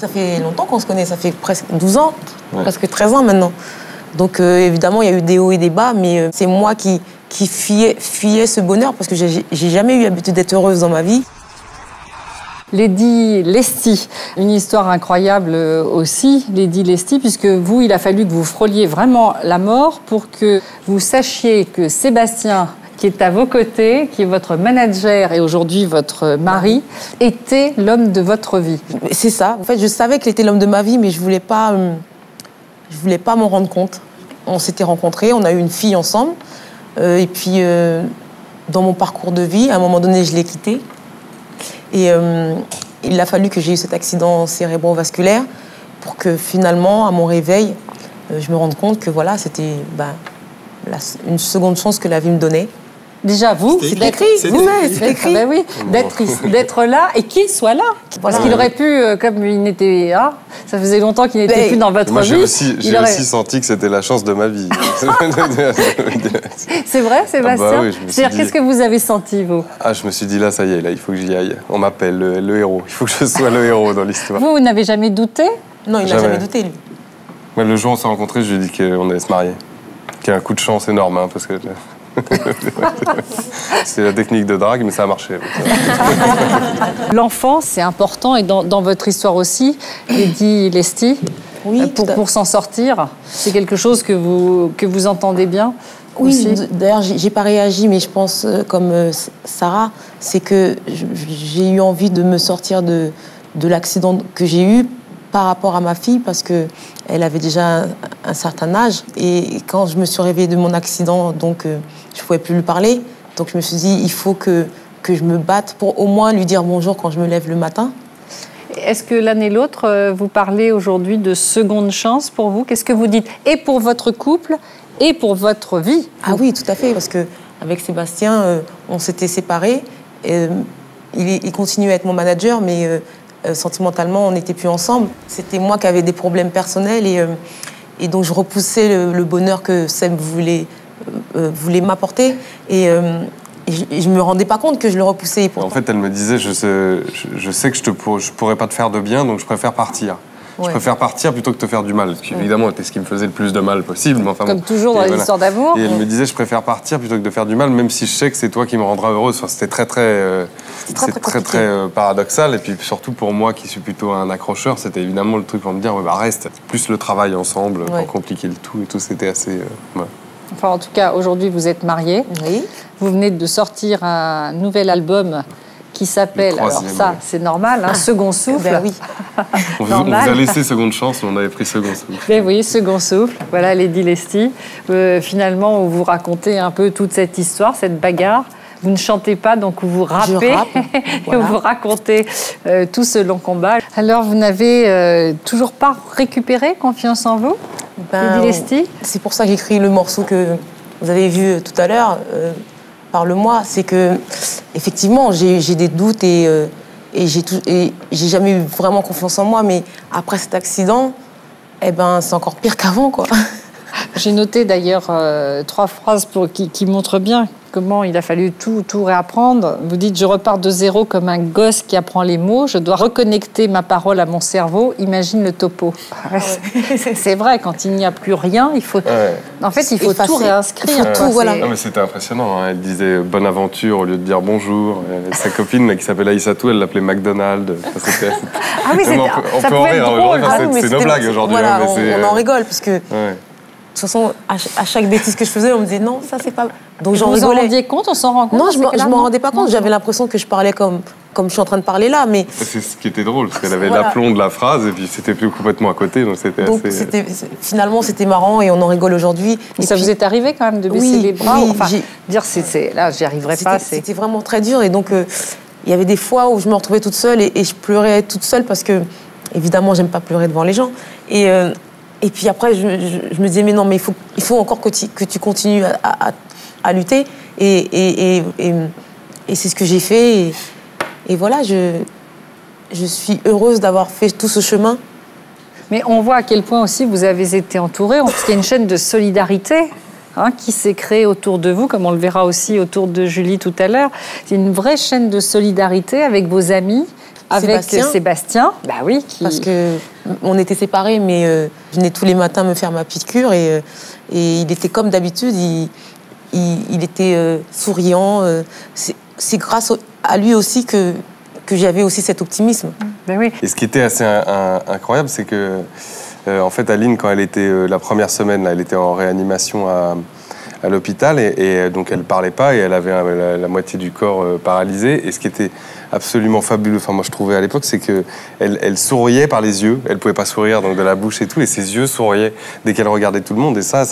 Ça fait longtemps qu'on se connaît, ça fait presque 12 ans, presque 13 ans maintenant. Donc évidemment, il y a eu des hauts et des bas, mais c'est moi qui fuyais ce bonheur parce que j'ai jamais eu l'habitude d'être heureuse dans ma vie. Lady Lesty, une histoire incroyable aussi, Lady Lesty, puisque vous, il a fallu que vous frôliez vraiment la mort pour que vous sachiez que Sébastien, qui est à vos côtés, qui est votre manager et aujourd'hui votre mari, était l'homme de votre vie. C'est ça. En fait, je savais qu'il était l'homme de ma vie, mais je voulais pas m'en rendre compte. On s'était rencontrés, on a eu une fille ensemble. Et puis, dans mon parcours de vie, à un moment donné, je l'ai quitté. Et il a fallu que j'ai eu cet accident cérébrovasculaire pour que finalement, à mon réveil, je me rende compte que voilà, c'était une seconde chance que la vie me donnait. Déjà, vous, c'est écrit. C'est écrit. Ben oui, d'être là et qu'il soit là. Parce qu'il aurait pu, comme il n'était là, ça faisait longtemps qu'il n'était plus dans votre vie. J'ai aussi senti que c'était la chance de ma vie. C'est vrai, Sébastien? Ah bah oui, c'est-à-dire, qu'est-ce que vous avez senti, vous? Ah, je me suis dit, là, ça y est, là, il faut que j'y aille. On m'appelle le héros. Il faut que je sois le héros dans l'histoire. Vous n'avez jamais douté? Non, il n'a jamais douté, lui. Ouais, le jour où on s'est rencontrés, je lui ai dit qu'on allait se marier. Qu'il y a un coup de chance énorme, hein, parce que... C'est la technique de drague, mais ça a marché. L'enfant, c'est important, et dans votre histoire aussi, Lady Lesty, oui, pour s'en sortir, c'est quelque chose que vous entendez bien? Oui, d'ailleurs, j'ai pas réagi, mais je pense, comme Sarah, c'est que j'ai eu envie de me sortir de l'accident que j'ai eu par rapport à ma fille, parce qu'elle avait déjà un certain âge. Et quand je me suis réveillée de mon accident, donc je ne pouvais plus lui parler. Donc je me suis dit, il faut que je me batte pour au moins lui dire bonjour quand je me lève le matin. Est-ce que l'un et l'autre, vous parlez aujourd'hui de seconde chance pour vous? Qu'est-ce que vous dites? Et pour votre couple, et pour votre vie? Ah oui, tout à fait, parce qu'avec Sébastien, on s'était séparés. Il continuait à être mon manager, mais... sentimentalement, on n'était plus ensemble. C'était moi qui avais des problèmes personnels et donc je repoussais le bonheur que Seb voulait m'apporter et je me rendais pas compte que je le repoussais. En fait, elle me disait, je sais que je pourrais pas te faire de bien, donc je préfère partir. Ouais. Je préfère partir plutôt que te faire du mal. Évidemment, c'était ce qui me faisait le plus de mal possible. Mais enfin, comme toujours dans les histoires d'amour. Et elle me disait, je préfère partir plutôt que de faire du mal, même si je sais que c'est toi qui me rendras heureuse. Enfin, c'était très paradoxal. Et puis surtout pour moi, qui suis plutôt un accrocheur, c'était évidemment le truc pour me dire, ouais, bah reste. Plus le travail ensemble pour compliquer le tout et tout, c'était assez... ouais. Enfin, en tout cas, aujourd'hui, vous êtes mariés. Oui. Vous venez de sortir un nouvel album qui s'appelle, alors ça, c'est normal, hein, Second Souffle. Ben oui. On vous a laissé Seconde Chance, mais on avait pris Second Souffle. Ben oui, Second Souffle, voilà, Lady Lesty. Finalement, vous racontez un peu toute cette histoire, cette bagarre. Vous ne chantez pas, donc vous rappez. Je rappe, voilà. Et vous racontez tout ce long combat. Alors, vous n'avez toujours pas récupéré confiance en vous, Lady Lesty? C'est pour ça que j'ai écrit le morceau que vous avez vu tout à l'heure. Parle-moi, c'est que effectivement j'ai des doutes et j'ai jamais eu vraiment confiance en moi, mais après cet accident, c'est encore pire qu'avant, quoi. J'ai noté d'ailleurs 3 phrases qui montrent bien comment il a fallu tout réapprendre. Vous dites « Je repars de zéro comme un gosse qui apprend les mots. Je dois reconnecter ma parole à mon cerveau. Imagine le topo. » C'est vrai, quand il n'y a plus rien, il faut... En fait, il faut tout réinscrire. Tout, voilà. Non, mais c'était impressionnant. Hein. Elle disait « Bonne aventure » au lieu de dire « Bonjour ». Sa copine qui s'appelle Aïssatou, elle l'appelait McDonald. Ah oui, on peut en rire aujourd'hui. C'est nos blagues aujourd'hui. Voilà, on en rigole, parce que... De toute façon, à chaque bêtise que je faisais, on me disait non, ça c'est pas. Donc j'en rigolais. Vous en rendiez compte? On s'en rend compte? Non, je m'en rendais pas compte. J'avais l'impression que je parlais comme je suis en train de parler là, mais. C'est ce qui était drôle, parce qu'elle avait l'aplomb de la phrase et puis c'était plus complètement à côté, donc c'était assez. Finalement, c'était marrant et on en rigole aujourd'hui. Et ça vous est arrivé quand même de baisser les bras? Enfin, dire là, j'y arriverai pas. C'était vraiment très dur et donc il y avait des fois où je me retrouvais toute seule et je pleurais toute seule parce que évidemment, j'aime pas pleurer devant les gens Et puis après, je me disais, mais non, mais il faut encore que tu continues à lutter. Et c'est ce que j'ai fait. Et voilà, je suis heureuse d'avoir fait tout ce chemin. Mais on voit à quel point aussi vous avez été entourée, parce qu'il y a une chaîne de solidarité qui s'est créée autour de vous, comme on le verra aussi autour de Julie tout à l'heure. C'est une vraie chaîne de solidarité avec vos amis. Avec Sébastien, bah oui. Parce qu'on était séparés, mais je venais tous les matins me faire ma piqûre et il était comme d'habitude, il était souriant. C'est grâce à lui aussi que j'avais aussi cet optimisme. Ben oui. Et ce qui était assez incroyable, c'est que, en fait, Aline, quand elle était la première semaine, là, elle était en réanimation à l'hôpital et donc elle parlait pas et elle avait la moitié du corps paralysé. Et ce qui était absolument fabuleux, enfin moi je trouvais à l'époque, c'est que elle souriait par les yeux. Elle pouvait pas sourire donc de la bouche et tout, et ses yeux souriaient dès qu'elle regardait tout le monde. Et ça,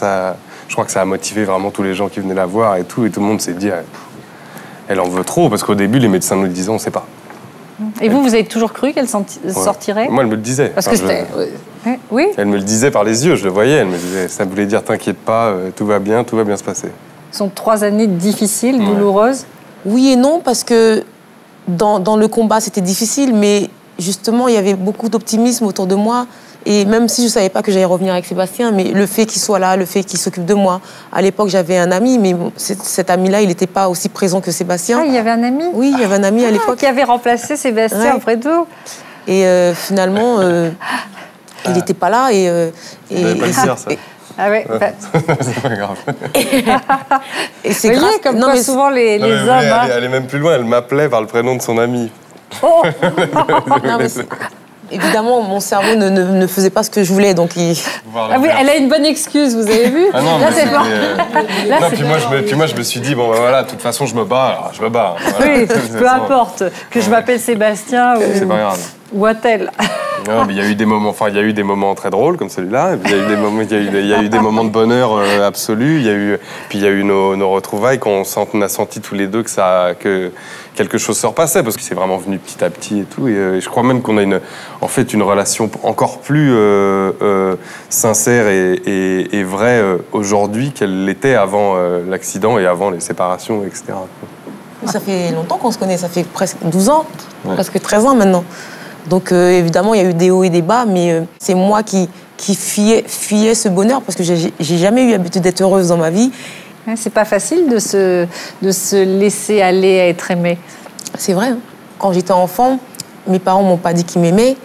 je crois que ça a motivé vraiment tous les gens qui venaient la voir et tout le monde s'est dit, elle en veut trop, parce qu'au début les médecins nous disaient on sait pas. Et vous avez toujours cru qu'elle sortirait? Moi, elle me le disait. Parce que oui. Elle me le disait par les yeux, je le voyais. Elle me disait, ça voulait dire, t'inquiète pas, tout va bien se passer. Ce sont 3 années difficiles, douloureuses. Oui et non, parce que dans le combat, c'était difficile, mais justement, il y avait beaucoup d'optimisme autour de moi. Et même si je ne savais pas que j'allais revenir avec Sébastien, mais le fait qu'il soit là, le fait qu'il s'occupe de moi. À l'époque, j'avais un ami, mais cet ami-là, il n'était pas aussi présent que Sébastien. Ah, il y avait un ami? Oui, il y avait un ami à l'époque. Qui avait remplacé Sébastien auprès de vous. Et finalement, il n'était pas là. Ah ouais. C'est pas grave. Et c'est grave. Comme non, mais souvent les hommes... Elle est même plus loin, elle m'appelait par le prénom de son ami. Oh. Non, mais évidemment, mon cerveau ne faisait pas ce que je voulais, donc Ah oui, elle a une bonne excuse, vous avez vu? Ah non, là, c'est pas... Non, puis moi, je me suis dit, bon, ben voilà, de toute façon, je me bats, alors je me bats. Voilà. Oui, peu importe, que je m'appelle Sébastien c'est pas grave. Ou Attel. Non, mais il y a eu des moments très drôles comme celui-là. Il y a eu des moments de bonheur absolu. Puis il y a eu nos retrouvailles qu'on a senti tous les deux que quelque chose se repassait, parce que c'est vraiment venu petit à petit et tout. Et je crois même qu'on a une relation encore plus sincère et vraie aujourd'hui qu'elle l'était avant l'accident et avant les séparations, etc. Ça fait longtemps qu'on se connaît, ça fait presque 12 ans, presque 13 ans maintenant. Donc évidemment, il y a eu des hauts et des bas, mais c'est moi qui fuyais ce bonheur, parce que j'ai jamais eu l'habitude d'être heureuse dans ma vie. C'est pas facile de se laisser aller à être aimé. C'est vrai. Hein. Quand j'étais enfant, mes parents m'ont pas dit qu'ils m'aimaient.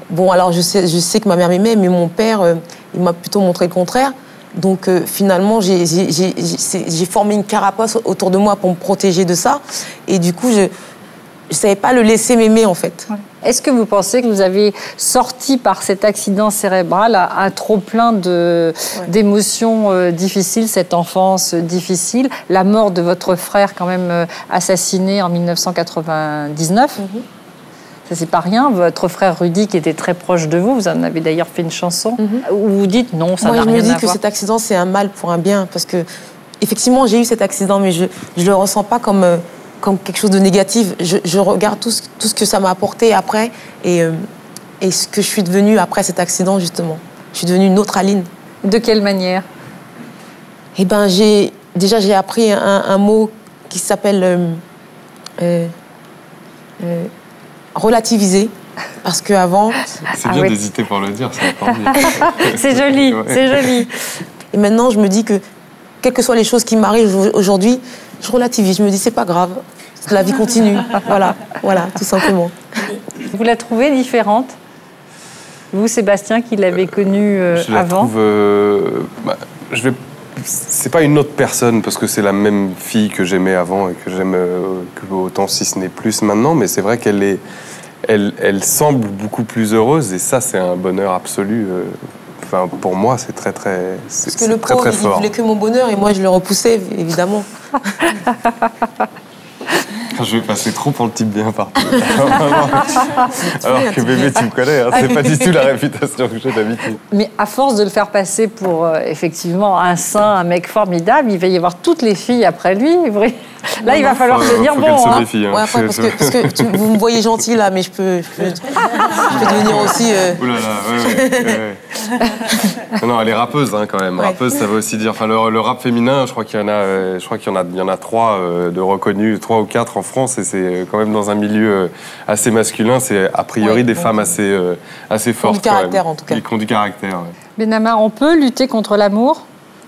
Bon, alors je sais que ma mère m'aimait, mais mon père, il m'a plutôt montré le contraire. Donc finalement, j'ai formé une carapace autour de moi pour me protéger de ça. Et du coup, je ne savais pas le laisser m'aimer, en fait. Ouais. Est-ce que vous pensez que vous avez sorti par cet accident cérébral un trop-plein d'émotions difficiles, cette enfance difficile, la mort de votre frère quand même assassiné en 1999 Ça, c'est pas rien. Votre frère Rudy, qui était très proche de vous, vous en avez d'ailleurs fait une chanson, où vous dites non, ça n'a rien à voir. Moi, je me dis que cet accident, c'est un mal pour un bien, parce que, effectivement, j'ai eu cet accident, mais je ne le ressens pas comme quelque chose de négatif. Je regarde tout ce que ça m'a apporté après et ce que je suis devenue après cet accident, justement. Je suis devenue une autre Aline. De quelle manière? Eh bien, j'ai appris un mot qui s'appelle relativiser. Parce qu'avant... C'est bien d'hésiter pour le dire, c'est encore mieux. C'est joli, c'est joli. Et maintenant, je me dis que, quelles que soient les choses qui m'arrivent aujourd'hui, je relativise, je me dis c'est pas grave, la vie continue, voilà, tout simplement. Vous la trouvez différente, vous Sébastien qui l'avez connue je la avant? C'est pas une autre personne parce que c'est la même fille que j'aimais avant et que j'aime autant si ce n'est plus maintenant, mais c'est vrai qu'elle elle semble beaucoup plus heureuse et ça c'est un bonheur absolu. Enfin, pour moi, c'est très fort. Parce que le pauvre, il voulait que mon bonheur et moi, je le repoussais, évidemment. Je vais passer trop pour le type bien partout. Alors que bébé, tu me connais, hein, c'est pas du tout la réputation que j'ai d'habitude. Mais à force de le faire passer pour effectivement un saint, un mec formidable, il va y avoir toutes les filles après lui. Là, il va falloir se dire bon. Hein. Méfie, hein. Ouais, après, parce que vous me voyez gentil là, mais je peux devenir aussi. Ouh là là, ouais. Non, elle est rappeuse hein, quand même. Ouais. Rappeuse, ça veut aussi dire. Enfin, le rap féminin, je crois qu'il y en a 3 de reconnus, 3 ou 4 en France, et c'est quand même dans un milieu assez masculin. C'est a priori des femmes assez fortes. Du caractère en tout cas. Qui ont du caractère. Ouais. Benama, on peut lutter contre l'amour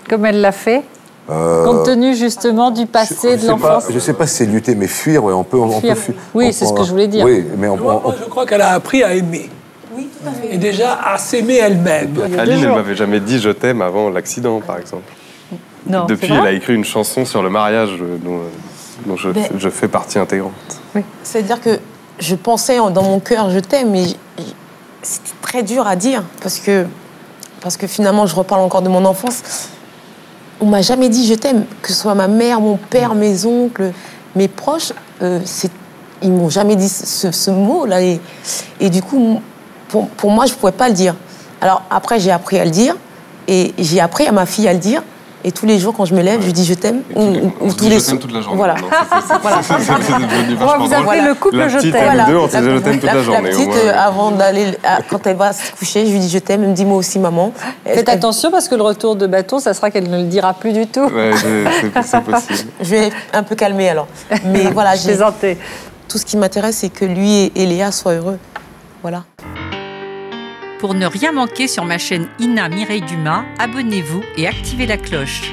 comme elle l'a fait? Compte tenu justement du passé de l'enfance. Je ne sais pas si c'est lutter, mais fuir, ouais, on peut fuir. Oui, c'est ce que je voulais dire. Oui, mais Moi, je crois qu'elle a appris à aimer. Oui, tout à fait. Et déjà à s'aimer elle-même. Aline, elle m'avait jamais dit je t'aime avant l'accident, par exemple. Non, Depuis, elle a écrit une chanson sur le mariage dont je fais partie intégrante. C'est-à-dire que je pensais dans mon cœur je t'aime, mais c'était très dur à dire parce que finalement je reparle encore de mon enfance. On m'a jamais dit je t'aime, que ce soit ma mère, mon père, mes oncles, mes proches, ils m'ont jamais dit ce mot-là. Et du coup, pour moi, je pouvais pas le dire. Alors après, j'ai appris à le dire et j'ai appris à ma fille à le dire. Et tous les jours, quand je me lève, je dis je t'aime. Ou tous les soirs. Je t'aime toute la journée. Voilà. Vous appelez le couple je t'aime. Voilà. Deux, on se dit je t'aime toute la journée. La petite, avant d'aller, quand elle va se coucher, je lui dis je t'aime. Elle me dit moi aussi maman. Faites attention parce que le retour de bâton, ça sera qu'elle ne le dira plus du tout. Ouais, c'est possible. Je vais un peu calmer alors. Mais voilà, Plaisanter. Tout ce qui m'intéresse, c'est que lui et Léa soient heureux. Voilà. Pour ne rien manquer sur ma chaîne Ina Mireille Dumas, abonnez-vous et activez la cloche.